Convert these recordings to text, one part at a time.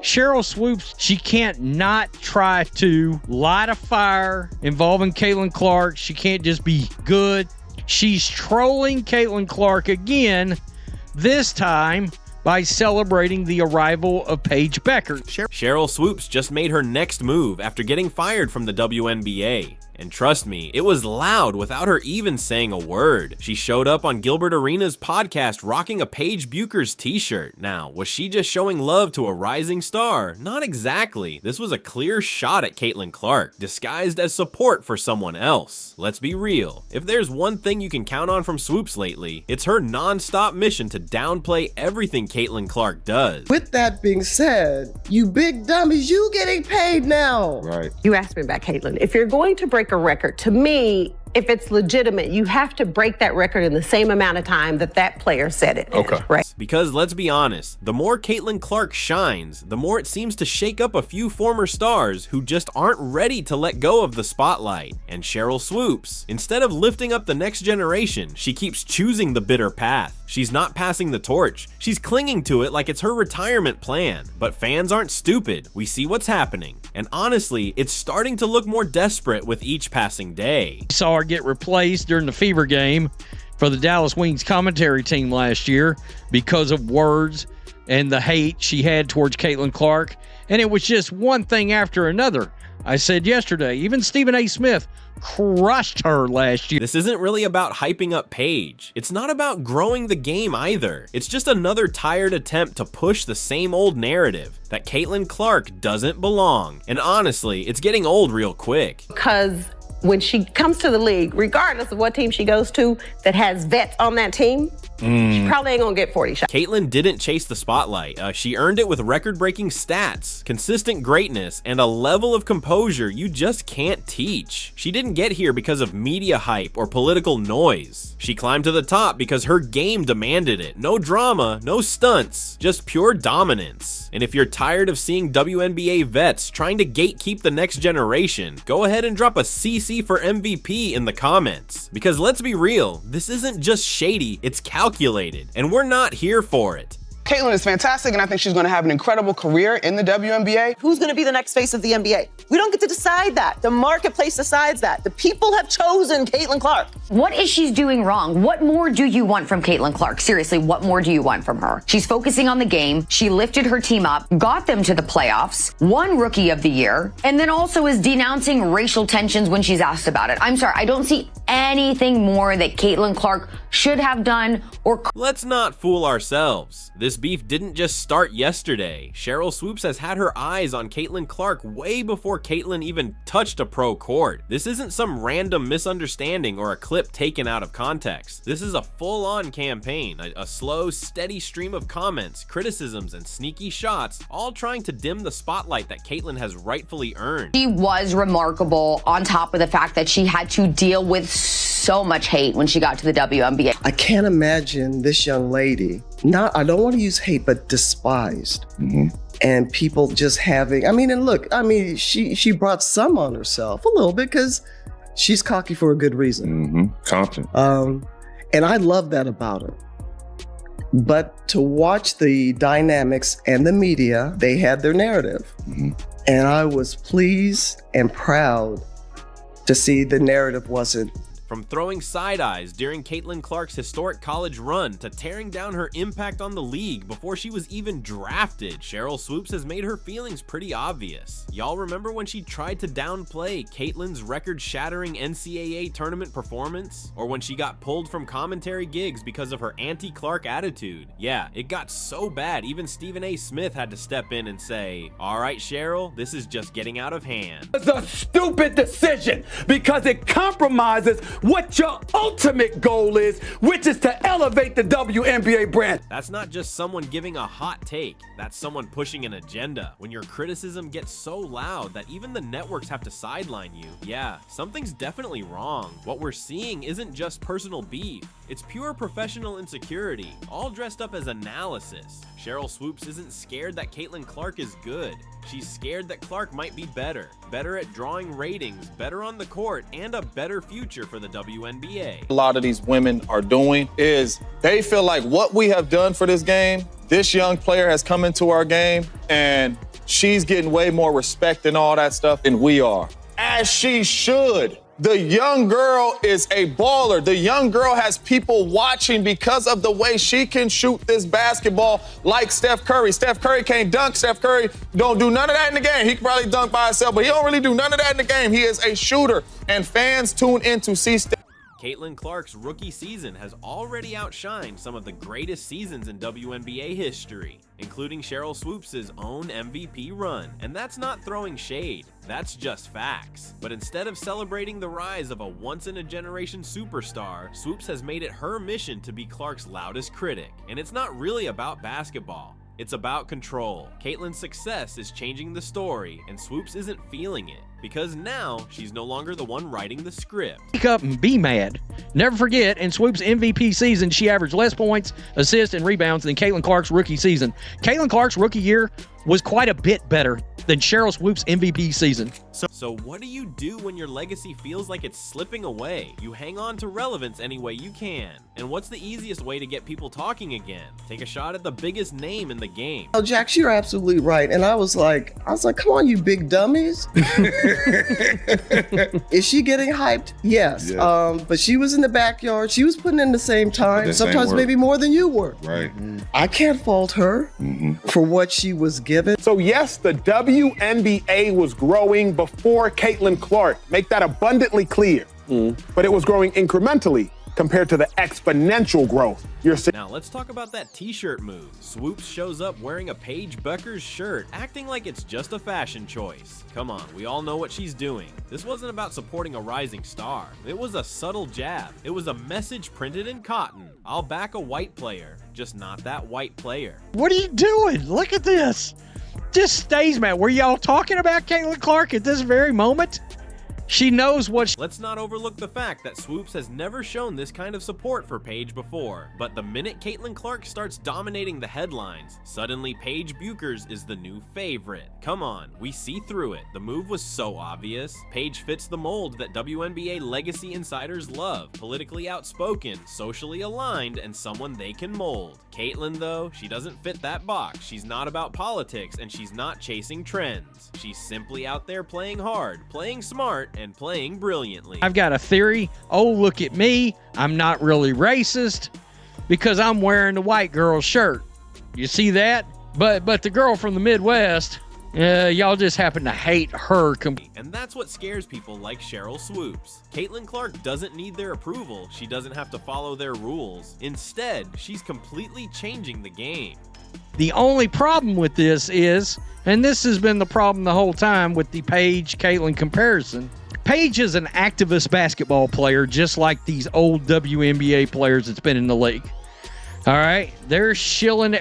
Sheryl Swoopes, she can't not try to light a fire involving Caitlin Clark. She can't just be good. She's trolling Caitlin Clark again, this time by celebrating the arrival of Paige Becker. Sheryl Swoopes just made her next move after getting fired from the WNBA. And trust me, it was loud without her even saying a word. She showed up on Gilbert Arenas' podcast rocking a Paige Buecher's t-shirt. Now, was she just showing love to a rising star? Not exactly. This was a clear shot at Caitlin Clark, disguised as support for someone else. Let's be real. If there's one thing you can count on from Swoopes lately, it's her non-stop mission to downplay everything Caitlin Clark does. With that being said, you big dummies, you getting paid now. Right. You asked me about Caitlin. If you're going to break a record, to me, if it's legitimate, you have to break that record in the same amount of time that that player said it. Okay. Right. Because let's be honest, the more Caitlin Clark shines, the more it seems to shake up a few former stars who just aren't ready to let go of the spotlight. And Sheryl Swoopes, instead of lifting up the next generation, she keeps choosing the bitter path. She's not passing the torch. She's clinging to it like it's her retirement plan. But fans aren't stupid. We see what's happening. And honestly, it's starting to look more desperate with each passing day. We saw her get replaced during the Fever game for the Dallas Wings commentary team last year because of words and the hate she had towards Caitlin Clark. And it was just one thing after another. I said yesterday, even Stephen A. Smith crushed her last year. This isn't really about hyping up Paige. It's not about growing the game either. It's just another tired attempt to push the same old narrative that Caitlin Clark doesn't belong. And honestly, it's getting old real quick. Because when she comes to the league, regardless of what team she goes to that has vets on that team, she probably ain't gonna get 40 shots. Caitlin didn't chase the spotlight. She earned it with record-breaking stats, consistent greatness, and a level of composure you just can't teach. She didn't get here because of media hype or political noise. She climbed to the top because her game demanded it. No drama, no stunts, just pure dominance. And if you're tired of seeing WNBA vets trying to gatekeep the next generation, go ahead and drop a CC for MVP in the comments. Because let's be real, this isn't just shady, it's calculated, and we're not here for it. Caitlin is fantastic, and I think she's going to have an incredible career in the WNBA. Who's going to be the next face of the NBA? We don't get to decide that. The marketplace decides that. The people have chosen Caitlin Clark. What is she doing wrong? What more do you want from Caitlin Clark? Seriously, what more do you want from her? She's focusing on the game. She lifted her team up, got them to the playoffs, won Rookie of the Year, and then also is denouncing racial tensions when she's asked about it. I'm sorry, I don't see anything more that Caitlin Clark should have done or... Let's not fool ourselves. This beef didn't just start yesterday. Sheryl Swoopes has had her eyes on Caitlin Clark way before Caitlin even touched a pro court. This isn't some random misunderstanding or a clip taken out of context. This is a full-on campaign, a slow, steady stream of comments, criticisms, and sneaky shots, all trying to dim the spotlight that Caitlin has rightfully earned. She was remarkable on top of the fact that she had to deal with so much hate when she got to the WNBA. I can't imagine this young lady, I don't want to use hate, but despised. And people just having, she brought some on herself a little bit because she's cocky for a good reason. Confident. And I love that about her. But to watch the dynamics and the media, they had their narrative. And I was pleased and proud to see the narrative wasn't. From throwing side eyes during Caitlin Clark's historic college run to tearing down her impact on the league before she was even drafted, Sheryl Swoopes has made her feelings pretty obvious. Y'all remember when she tried to downplay Caitlin's record-shattering NCAA tournament performance? Or when she got pulled from commentary gigs because of her anti-Clark attitude? Yeah, it got so bad even Stephen A. Smith had to step in and say, "Alright Sheryl, this is just getting out of hand." It's a stupid decision because it compromises what your ultimate goal is, which is to elevate the WNBA brand. That's not just someone giving a hot take, that's someone pushing an agenda. When your criticism gets so loud that even the networks have to sideline you, yeah, something's definitely wrong. What we're seeing isn't just personal beef, It's pure professional insecurity, all dressed up as analysis. Sheryl Swoopes isn't scared that Caitlin Clark is good. She's scared that Clark might be better at drawing ratings, better on the court, and a better future for the WNBA. A lot of these women are doing is they feel like what we have done for this game, this young player has come into our game and she's getting way more respect and all that stuff than we are. As she should. The young girl is a baller. The young girl has people watching because of the way she can shoot this basketball like Steph Curry. Steph Curry can't dunk. Steph Curry don't do none of that in the game. He can probably dunk by himself, but he don't really do none of that in the game. He is a shooter, and fans tune in to see Steph. Caitlin Clark's rookie season has already outshined some of the greatest seasons in WNBA history, including Sheryl Swoopes' own MVP run. And that's not throwing shade, that's just facts. But instead of celebrating the rise of a once-in-a-generation superstar, Swoopes has made it her mission to be Clark's loudest critic. And it's not really about basketball. It's about control. Caitlin's success is changing the story, and Swoopes isn't feeling it, because now she's no longer the one writing the script. Wake up and be mad. Never forget, in Swoopes' MVP season, she averaged less points, assists, and rebounds than Caitlin Clark's rookie season. Caitlin Clark's rookie year was quite a bit better than Sheryl Swoopes' MVP season. So what do you do when your legacy feels like it's slipping away? You hang on to relevance any way you can. And what's the easiest way to get people talking again? Take a shot at the biggest name in the game. Oh, Jax, you're absolutely right. And I was like, come on, you big dummies. Is she getting hyped? Yes. But she was in the backyard. She was putting in the same time, sometimes maybe more than you were. Right. I can't fault her for what she was given. So yes, the WNBA was growing before Caitlin Clark. Make that abundantly clear. But it was growing incrementally compared to the exponential growth you're seeing. Now let's talk about that t-shirt move. Swoopes shows up wearing a Paige Bueckers shirt, acting like it's just a fashion choice. Come on, we all know what she's doing. This wasn't about supporting a rising star. It was a subtle jab. It was a message printed in cotton. I'll back a white player, just not that white player. What are you doing? Look at this. Just stays, man. Were y'all talking about Caitlin Clark at this very moment? She knows what Let's not overlook the fact that Swoopes has never shown this kind of support for Paige before. But the minute Caitlin Clark starts dominating the headlines, suddenly Paige Bueckers is the new favorite. Come on, we see through it. The move was so obvious. Paige fits the mold that WNBA legacy insiders love. Politically outspoken, socially aligned, and someone they can mold. Caitlin, though, she doesn't fit that box. She's not about politics, and she's not chasing trends. She's simply out there playing hard, playing smart, and playing brilliantly. I've got a theory. Oh, look at me. I'm not really racist because I'm wearing the white girl's shirt. You see that? But the girl from the Midwest, y'all just happen to hate her. And that's what scares people like Sheryl Swoopes. Caitlin Clark doesn't need their approval. She doesn't have to follow their rules. Instead, she's completely changing the game. The only problem with this is, and this has been the problem the whole time with the Paige-Caitlin comparison, Paige is an activist basketball player just like these old WNBA players that's been in the league. All right? They're shilling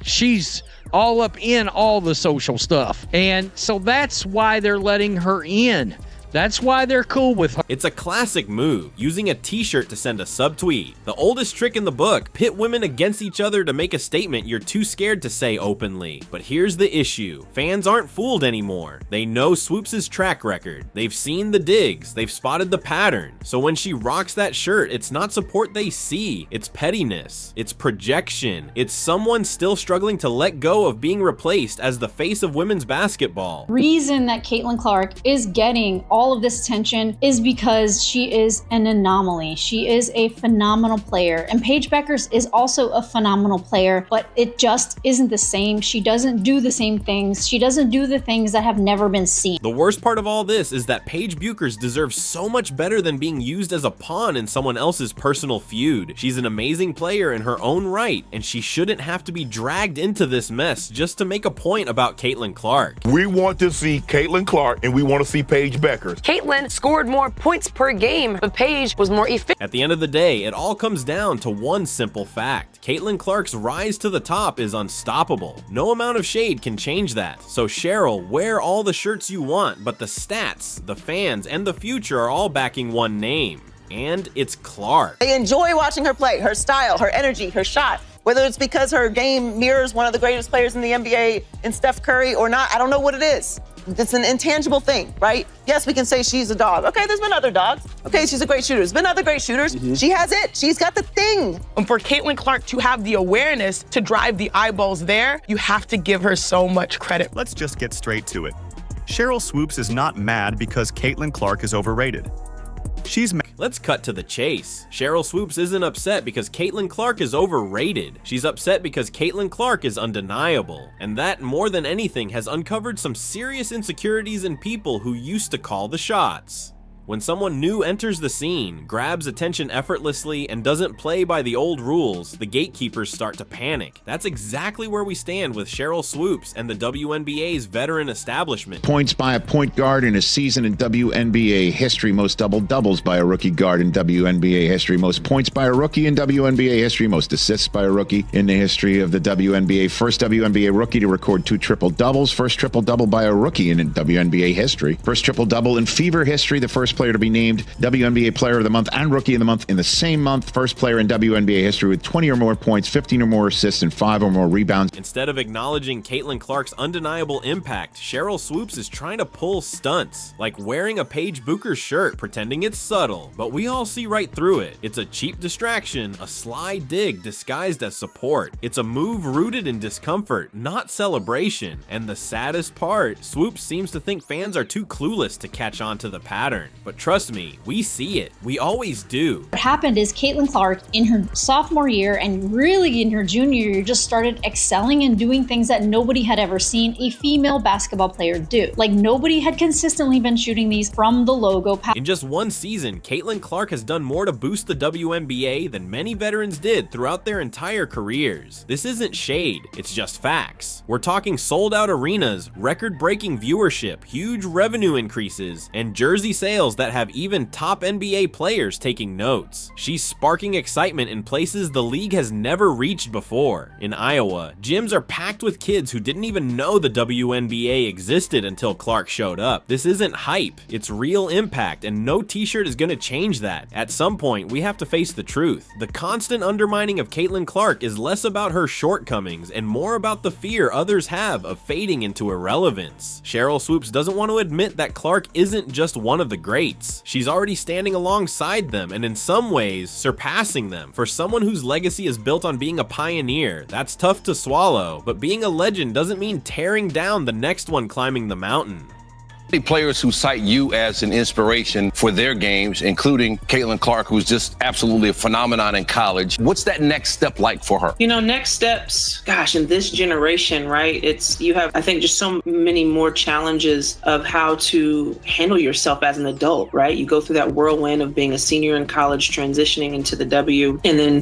she's all up in all the social stuff. And so that's why they're letting her in. That's why they're cool with her. It's a classic move, using a t-shirt to send a subtweet. The oldest trick in the book, pit women against each other to make a statement you're too scared to say openly. But here's the issue. Fans aren't fooled anymore. They know Swoopes' track record. They've seen the digs. They've spotted the pattern. So when she rocks that shirt, it's not support they see. It's pettiness. It's projection. It's someone still struggling to let go of being replaced as the face of women's basketball. Reason that Caitlin Clark is getting all of this attention is because she is an anomaly. She is a phenomenal player, and Paige Bueckers is also a phenomenal player, but it just isn't the same. She doesn't do the same things. She doesn't do the things that have never been seen. The worst part of all this is that Paige Bueckers deserves so much better than being used as a pawn in someone else's personal feud. She's an amazing player in her own right, and she shouldn't have to be dragged into this mess just to make a point about Caitlin Clark. We want to see Caitlin Clark, and we want to see Paige Bueckers. Caitlin scored more points per game, but Paige was more efficient. At the end of the day, it all comes down to one simple fact. Caitlin Clark's rise to the top is unstoppable. No amount of shade can change that. So Sheryl, wear all the shirts you want, but the stats, the fans, and the future are all backing one name. And it's Clark. They enjoy watching her play, her style, her energy, her shot. Whether it's because her game mirrors one of the greatest players in the NBA in Steph Curry or not, I don't know what it is. It's an intangible thing, right? Yes, we can say she's a dog. Okay, there's been other dogs. Okay, she's a great shooter. There's been other great shooters. She has it. She's got the thing. And for Caitlin Clark to have the awareness to drive the eyeballs there, you have to give her so much credit. Let's just get straight to it. Sheryl Swoopes is not mad because Caitlin Clark is overrated. She's mad. Let's cut to the chase. Sheryl Swoopes isn't upset because Caitlin Clark is overrated. She's upset because Caitlin Clark is undeniable. And that, more than anything, has uncovered some serious insecurities in people who used to call the shots. When someone new enters the scene, grabs attention effortlessly, and doesn't play by the old rules, the gatekeepers start to panic. That's exactly where we stand with Sheryl Swoopes and the WNBA's veteran establishment. Points by a point guard in a season in WNBA history, most double-doubles by a rookie guard in WNBA history, most points by a rookie in WNBA history, most assists by a rookie in the history of the WNBA, first WNBA rookie to record 2 triple-doubles, first triple-double by a rookie in WNBA history, first triple-double in Fever history, the first player to be named WNBA Player of the Month and Rookie of the Month in the same month, first player in WNBA history with 20 or more points, 15 or more assists, and 5 or more rebounds. Instead of acknowledging Caitlin Clark's undeniable impact, Sheryl Swoopes is trying to pull stunts, like wearing a Paige Bucher shirt pretending it's subtle, but we all see right through it. It's a cheap distraction, a sly dig disguised as support. It's a move rooted in discomfort, not celebration. And the saddest part, Swoopes seems to think fans are too clueless to catch on to the pattern. But trust me, we see it. We always do. What happened is Caitlin Clark in her sophomore year and really in her junior year just started excelling and doing things that nobody had ever seen a female basketball player do. Like, nobody had consistently been shooting these from the logo. In just one season, Caitlin Clark has done more to boost the WNBA than many veterans did throughout their entire careers. This isn't shade, it's just facts. We're talking sold-out arenas, record-breaking viewership, huge revenue increases, and jersey sales that have even top NBA players taking notes. She's sparking excitement in places the league has never reached before. In Iowa, gyms are packed with kids who didn't even know the WNBA existed until Clark showed up. This isn't hype, it's real impact, and no t-shirt is gonna change that. At some point, we have to face the truth. The constant undermining of Caitlin Clark is less about her shortcomings and more about the fear others have of fading into irrelevance. Sheryl Swoopes doesn't want to admit that Clark isn't just one of the greats. She's already standing alongside them and in some ways surpassing them. For someone whose legacy is built on being a pioneer, that's tough to swallow, but being a legend doesn't mean tearing down the next one climbing the mountain. Players who cite you as an inspiration for their games, including Caitlin Clark, who's just absolutely a phenomenon in college. What's that next step like for her? You know, next steps, gosh, in this generation, right? You have, I think, just so many more challenges of how to handle yourself as an adult, right? You go through that whirlwind of being a senior in college, transitioning into the W, and then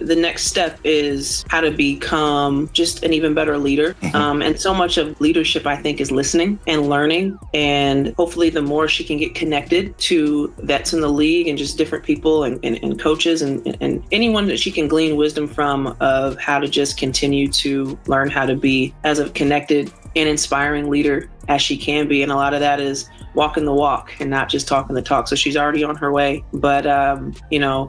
the next step is how to become just an even better leader. And so much of leadership, I think, is listening and learning. And hopefully the more she can get connected to vets in the league and just different people and coaches and anyone that she can glean wisdom from of how to just continue to learn how to be as a connected and inspiring leader as she can be. And a lot of that is walking the walk and not just talking the talk. So she's already on her way, but,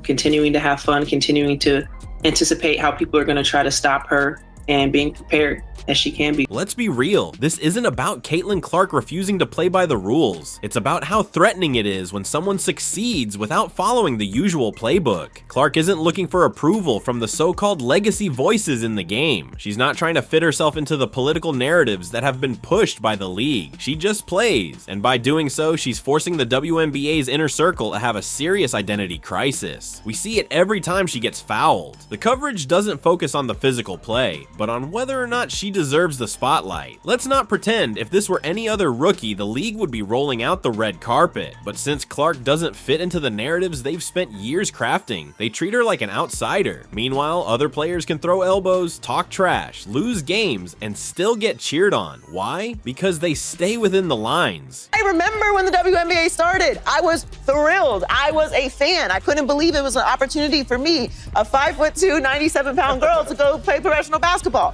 continuing to have fun, continuing to anticipate how people are going to try to stop her and being prepared as she can be. Let's be real, this isn't about Caitlin Clark refusing to play by the rules. It's about how threatening it is when someone succeeds without following the usual playbook. Clark isn't looking for approval from the so-called legacy voices in the game. She's not trying to fit herself into the political narratives that have been pushed by the league. She just plays, and by doing so, she's forcing the WNBA's inner circle to have a serious identity crisis. We see it every time she gets fouled. The coverage doesn't focus on the physical play, but on whether or not she deserves the spotlight. Let's not pretend if this were any other rookie, the league would be rolling out the red carpet. But since Clark doesn't fit into the narratives they've spent years crafting, they treat her like an outsider. Meanwhile, other players can throw elbows, talk trash, lose games, and still get cheered on. Why? Because they stay within the lines. I remember when the WNBA started. I was thrilled. I was a fan. I couldn't believe it was an opportunity for me, a 5'2", 97-pound girl, to go play professional basketball.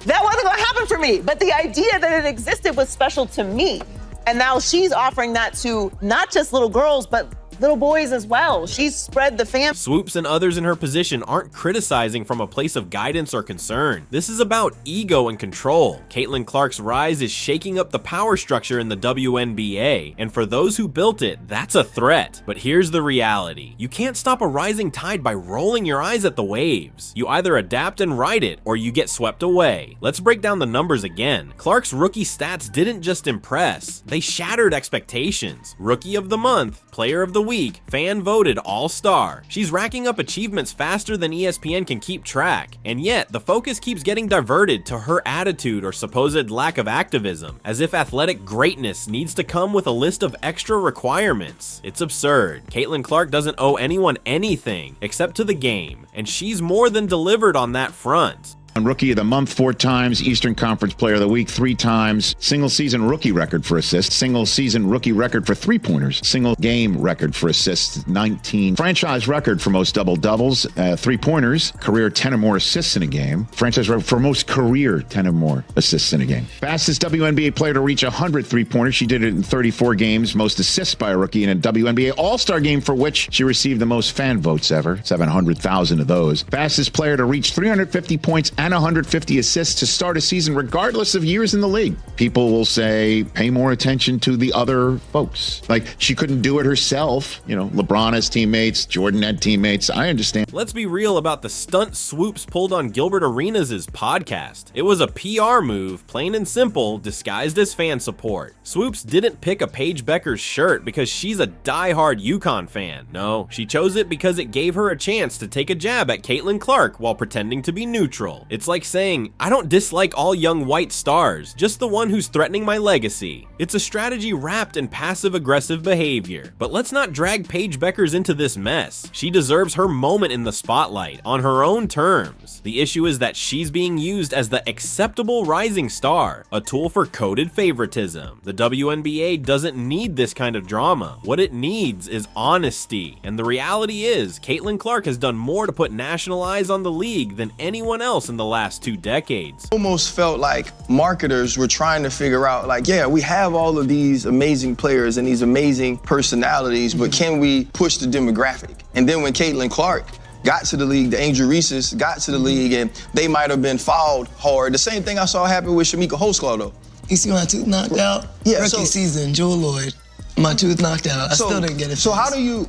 That wasn't going to happen for me, but the idea that it existed was special to me. And now she's offering that to not just little girls, but little boys as well. She's spread the fam. Swoopes and others in her position aren't criticizing from a place of guidance or concern. This is about ego and control. Caitlin Clark's rise is shaking up the power structure in the WNBA, and for those who built it, that's a threat. But here's the reality. You can't stop a rising tide by rolling your eyes at the waves. You either adapt and ride it, or you get swept away. Let's break down the numbers again. Clark's rookie stats didn't just impress, they shattered expectations. Rookie of the Month, Player of the Week, fan voted All-Star. She's racking up achievements faster than ESPN can keep track, and yet the focus keeps getting diverted to her attitude or supposed lack of activism, as if athletic greatness needs to come with a list of extra requirements. It's absurd. Caitlin Clark doesn't owe anyone anything except to the game, and she's more than delivered on that front. Rookie of the Month 4 times, Eastern Conference Player of the Week 3 times, single season rookie record for assists, single season rookie record for 3-pointers, single game record for assists 19, franchise record for most double-doubles, 3-pointers, career 10 or more assists in a game, franchise record for most career 10 or more assists in a game. Fastest WNBA player to reach 100 3-pointers, she did it in 34 games, most assists by a rookie in a WNBA All-Star game for which she received the most fan votes ever, 700,000 of those. Fastest player to reach 350 points and 150 assists to start a season regardless of years in the league. People will say, pay more attention to the other folks. Like, she couldn't do it herself. You know, LeBron has teammates, Jordan had teammates. I understand. Let's be real about the stunt Swoopes pulled on Gilbert Arenas' podcast. It was a PR move, plain and simple, disguised as fan support. Swoopes didn't pick a Paige Bueckers shirt because she's a diehard UConn fan. No, she chose it because it gave her a chance to take a jab at Caitlin Clark while pretending to be neutral. It's like saying, I don't dislike all young white stars, just the one who's threatening my legacy. It's a strategy wrapped in passive-aggressive behavior. But let's not drag Paige Bueckers into this mess. She deserves her moment in the spotlight, on her own terms. The issue is that she's being used as the acceptable rising star, a tool for coded favoritism. The WNBA doesn't need this kind of drama. What it needs is honesty. And the reality is, Caitlin Clark has done more to put national eyes on the league than anyone else in the last 2 decades. Almost felt like marketers were trying to figure out, like, yeah, we have all of these amazing players and these amazing personalities, but can we push the demographic? And then when Caitlin Clark got to the league, the Angel Reeses got to the league, and they might have been fouled hard. The same thing I saw happen with Shamika Holdsclaw, though. You see my tooth knocked out? Yeah, Rookie season, Jewel Lloyd. My tooth knocked out. I still didn't get it. So how do you?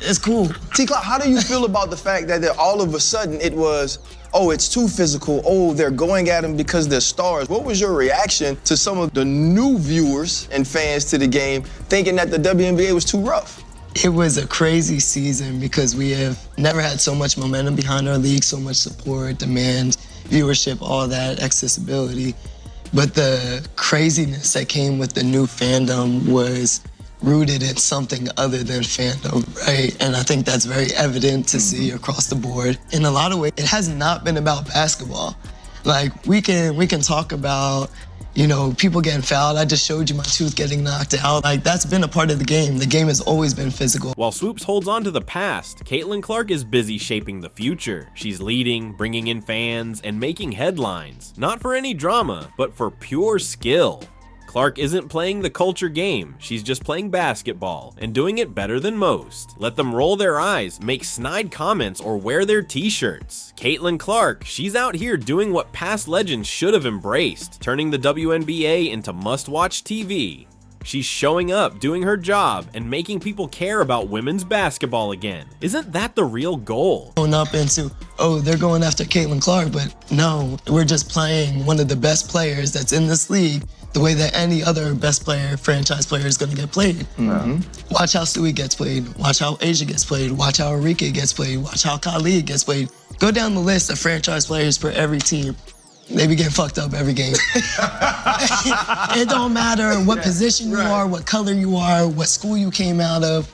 It's cool. T-Clark, how do you feel about the fact that all of a sudden it was, oh, it's too physical. Oh, they're going at them because they're stars. What was your reaction to some of the new viewers and fans to the game thinking that the WNBA was too rough? It was a crazy season because we have never had so much momentum behind our league, so much support, demand, viewership, all that, accessibility. But the craziness that came with the new fandom was rooted in something other than fandom, right? And I think that's very evident to see across the board. In a lot of ways, it has not been about basketball. Like, we can talk about, you know, people getting fouled. I just showed you my tooth getting knocked out. Like, that's been a part of the game. The game has always been physical. While Swoopes holds on to the past, Caitlin Clark is busy shaping the future. She's leading, bringing in fans, and making headlines. Not for any drama, but for pure skill. Clark isn't playing the culture game, she's just playing basketball, and doing it better than most. Let them roll their eyes, make snide comments, or wear their t-shirts. Caitlin Clark, she's out here doing what past legends should have embraced, turning the WNBA into must-watch TV. She's showing up, doing her job, and making people care about women's basketball again. Isn't that the real goal? Going up into, oh, they're going after Caitlin Clark, but no, we're just playing one of the best players that's in this league the way that any other best player, franchise player is gonna get played. Watch how Stewie gets played, watch how Asia gets played, watch how Arike gets played, watch how Khalid gets played. Go down the list of franchise players for every team. They be getting fucked up every game. It don't matter what position you are, what color you are, what school you came out of.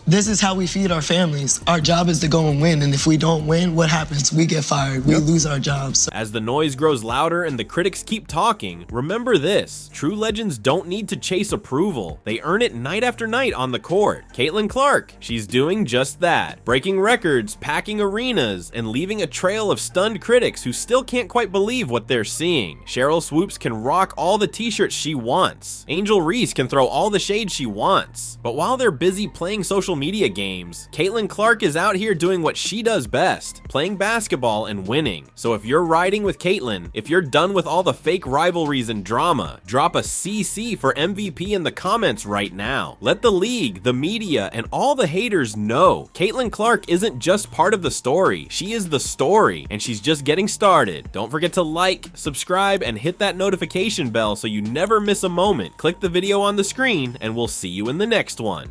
This is how we feed our families. Our job is to go and win, and if we don't win, what happens? We get fired, we lose our jobs. As the noise grows louder and the critics keep talking, remember this: true legends don't need to chase approval. They earn it night after night on the court. Caitlin Clark, she's doing just that. Breaking records, packing arenas, and leaving a trail of stunned critics who still can't quite believe what they're seeing. Sheryl Swoopes can rock all the t-shirts she wants. Angel Reese can throw all the shade she wants. But while they're busy playing social social media games. Caitlin Clark is out here doing what she does best, playing basketball and winning. So if you're riding with Caitlin, if you're done with all the fake rivalries and drama, drop a CC for MVP in the comments right now. Let the league, the media, and all the haters know Caitlin Clark isn't just part of the story. She is the story, and she's just getting started. Don't forget to like, subscribe, and hit that notification bell so you never miss a moment. Click the video on the screen, and we'll see you in the next one.